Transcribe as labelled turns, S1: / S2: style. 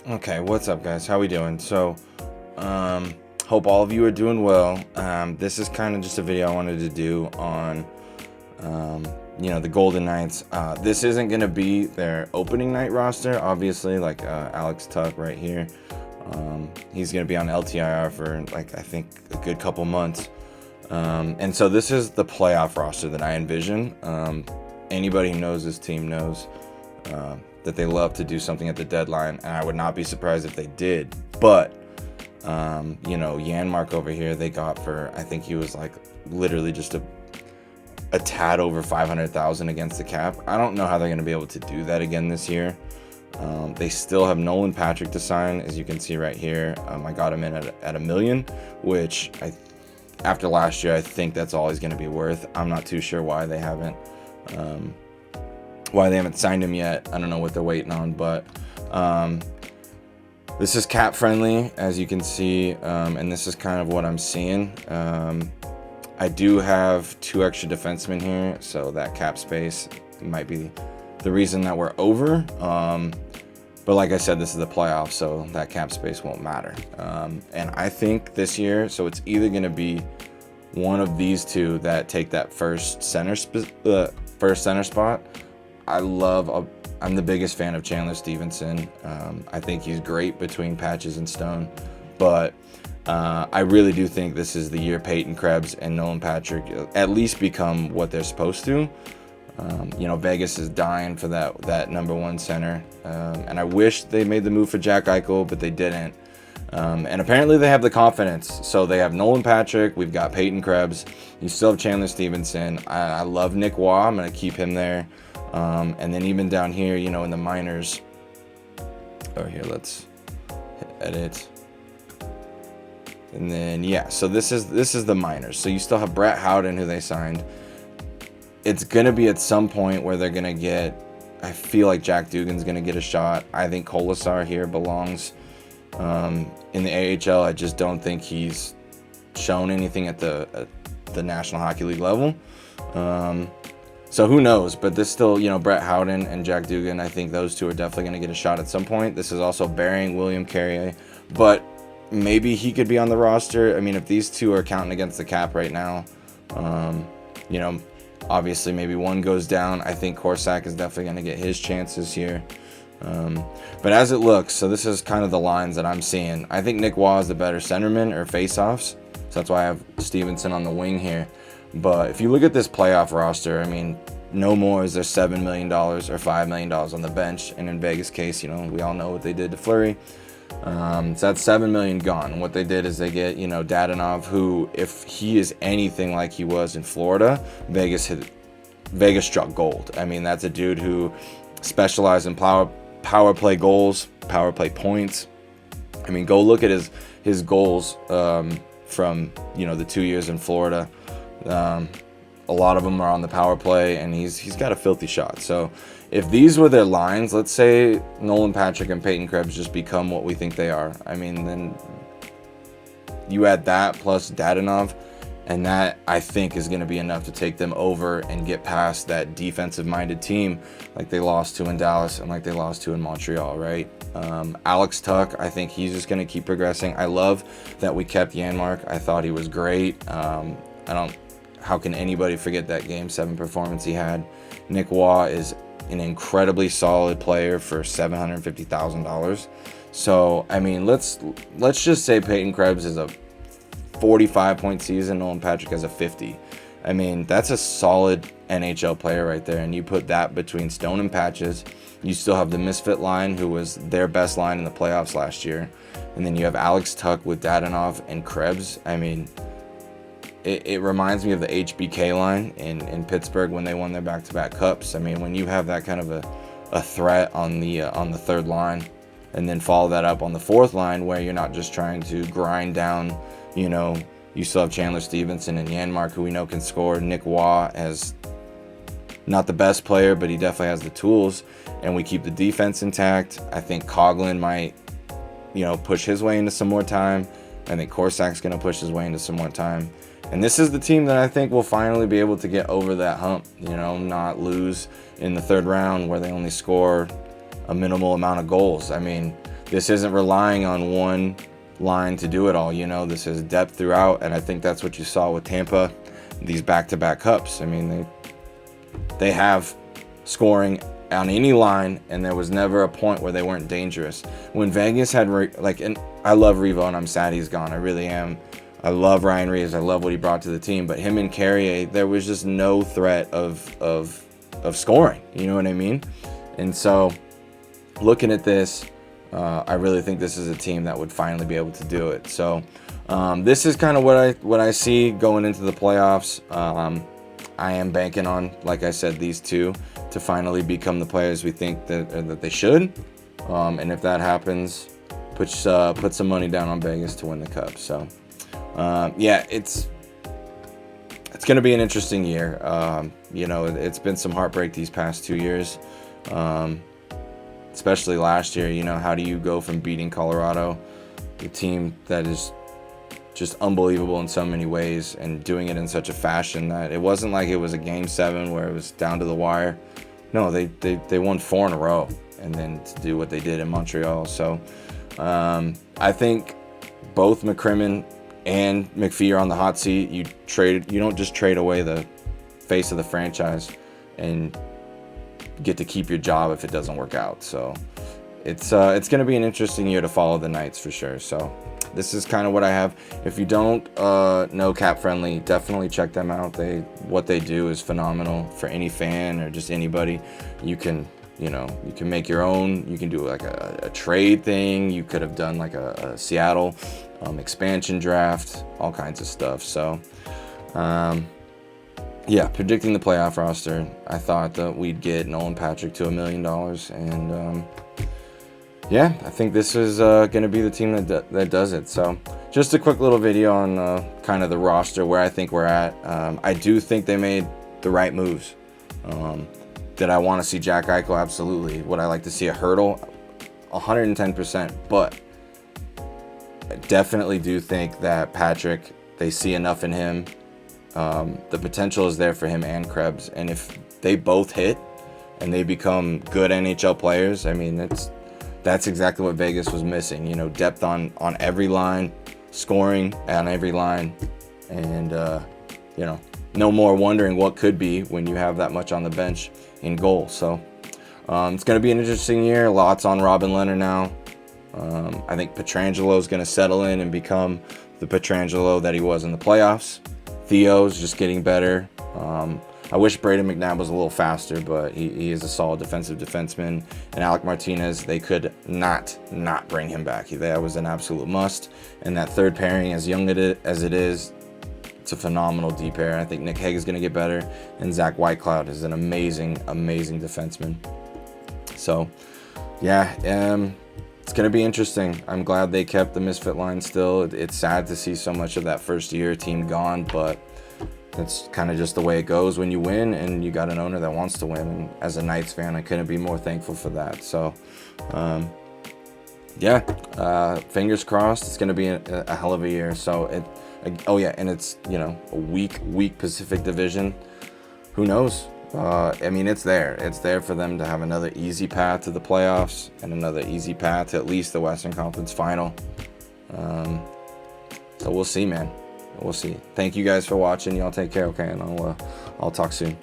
S1: Okay, what's up, guys? How we doing? Hope all of you are doing well. This is kind of just a video I wanted to do on, the Golden Knights. This isn't going to be their opening night roster, obviously, like Alex Tuck right here. He's going to be on LTIR for, I think a good couple months. And so this is the playoff roster that I envision. Anybody who knows this team knows that they love to do something at the deadline, and I would not be surprised if they did. But Janmark over here, they got for, I think he was literally just a tad over 500,000 against the cap. I don't know how they're going to be able to do that again this year. They still have Nolan Patrick to sign, as you can see right here. I got him in at $1 million, which after last year, I think that's all he's going to be worth. I'm not too sure why they haven't signed him yet. I don't know what they're waiting on, but this is CapFriendly, as you can see, and this is kind of what I'm seeing. I do have 2 extra defensemen here, so that cap space might be the reason that we're over. But like I said, this is the playoffs, so that cap space won't matter. And I think this year, so it's either going to be one of these two that take that first center spot. I'm the biggest fan of Chandler Stevenson. I think he's great between Patches and Stone, but I really do think this is the year Peyton Krebs and Nolan Patrick at least become what they're supposed to. Vegas is dying for that number 1 center, and I wish they made the move for Jack Eichel, but they didn't. And apparently they have the confidence. So they have Nolan Patrick. We've got Peyton Krebs. You still have Chandler Stevenson. I love Nick Waugh. I'm going to keep him there. And then even down here, in the minors. Oh, here, let's hit edit. And then, yeah, so this is the minors. So you still have Brett Howden, who they signed. It's going to be at some point where they're going to get, I feel like Jack Dugan's going to get a shot. I think Kolasar here belongs in the AHL. I just don't think he's shown anything at the National Hockey League level. So who knows? But this still, Brett Howden and Jack Dugan, I think those two are definitely going to get a shot at some point. This is also burying William Carrier, but maybe he could be on the roster. I mean, if these two are counting against the cap right now, obviously maybe one goes down. I think Korsak is definitely going to get his chances here. But as it looks, so this is kind of the lines that I'm seeing. I think Nick Waugh is the better centerman or faceoffs. So that's why I have Stevenson on the wing here. But if you look at this playoff roster, I mean, no more is there $7 million or $5 million on the bench. And in Vegas' case, we all know what they did to Fleury. So that's $7 million gone. And what they did is they get, Dadonov, who, if he is anything like he was in Florida, Vegas struck gold. I mean, that's a dude who specialized in power play goals, power play points. I mean, go look at his goals from the 2 years in Florida. A lot of them are on the power play, and he's got a filthy shot. So if these were their lines, let's say Nolan Patrick and Peyton Krebs just become what we think they are. I mean, then you add that plus Dadonov, and that, I think, is going to be enough to take them over and get past that defensive-minded team like they lost to in Dallas and like they lost to in Montreal, right? Alex Tuck, I think he's just going to keep progressing. I love that we kept Janmark. I thought he was great. How can anybody forget that Game 7 performance he had? Nick Waugh is an incredibly solid player for $750,000. So, I mean, let's just say Peyton Krebs is a 45-point season, Nolan Patrick has a 50. I mean, that's a solid NHL player right there. And you put that between Stone and Patches. You still have the misfit line, who was their best line in the playoffs last year. And then you have Alex Tuck with Dadonov and Krebs. I mean, it reminds me of the HBK line in Pittsburgh when they won their back-to-back cups. I mean, when you have that kind of a threat on the third line, and then follow that up on the fourth line where you're not just trying to grind down, you still have Chandler Stevenson and Janmark, who we know can score. Nick Waugh has not the best player, but he definitely has the tools, and we keep the defense intact. I think Coughlin might, push his way into some more time. I think Korsak's going to push his way into some more time. And this is the team that I think will finally be able to get over that hump, not lose in the third round where they only score a minimal amount of goals. I mean, this isn't relying on one line to do it all. You know, this is depth throughout, and I think that's what you saw with Tampa, these back-to-back cups. I mean, they have scoring on any line, and there was never a point where they weren't dangerous. When Vegas had, and I love Revo, and I'm sad he's gone. I really am. I love Ryan Reeves. I love what he brought to the team. But him and Carrier, there was just no threat of scoring. You know what I mean? And so, looking at this, I really think this is a team that would finally be able to do it. So, this is kind of what I see going into the playoffs. I am banking on, like I said, these two to finally become the players we think that they should. And if that happens, put some money down on Vegas to win the cup. So. Yeah, it's going to be an interesting year. You know, it's been some heartbreak these past 2 years, especially last year. You know, how do you go from beating Colorado, the team that is just unbelievable in so many ways, and doing it in such a fashion that it wasn't like it was a Game 7 where it was down to the wire. No, they won 4 in a row, and then to do what they did in Montreal. So I think both McCrimmon and McPhee are on the hot seat. You don't just trade away the face of the franchise and get to keep your job if it doesn't work out. So it's going to be an interesting year to follow the Knights for sure. So this is kind of what I have. If you don't know CapFriendly, definitely check them out. What they do is phenomenal for any fan or just anybody. You can make your own. You can do like a trade thing. You could have done like a Seattle expansion draft, all kinds of stuff. So, yeah, predicting the playoff roster, I thought that we'd get Nolan Patrick to $1 million, and yeah, I think this is going to be the team that does it. So, just a quick little video on kind of the roster, where I think we're at. I do think they made the right moves. Did I want to see Jack Eichel? Absolutely. Would I like to see a Hurdle? 110%. But I definitely do think that Patrick, they see enough in him. The potential is there for him and Krebs. And if they both hit and they become good NHL players, I mean, that's exactly what Vegas was missing. You know, depth on every line, scoring on every line, and, you know, no more wondering what could be when you have that much on the bench in goal. So it's going to be an interesting year. Lots on Robin Lehner now. I think Pietrangelo is going to settle in and become the Pietrangelo that he was in the playoffs. Theo's just getting better. I wish Braden McNabb was a little faster, but he is a solid defensive defenseman. And Alec Martinez, they could not bring him back. That was an absolute must. And that third pairing, as young as it is, it's a phenomenal D pair. I think Nick Hague is going to get better, and Zach Whitecloud is an amazing defenseman. So, yeah, it's going to be interesting. I'm glad they kept the misfit line still. It's sad to see so much of that first year team gone, but that's kind of just the way it goes when you win, and you got an owner that wants to win. And as a Knights fan, I couldn't be more thankful for that. So, yeah, fingers crossed. It's going to be a hell of a year. So oh yeah, and it's, you know, a weak Pacific Division. Who knows? I mean, it's there. It's there for them to have another easy path to the playoffs and another easy path to at least the Western Conference Final. So we'll see, man. We'll see. Thank you guys for watching. Y'all take care, okay? And I'll talk soon.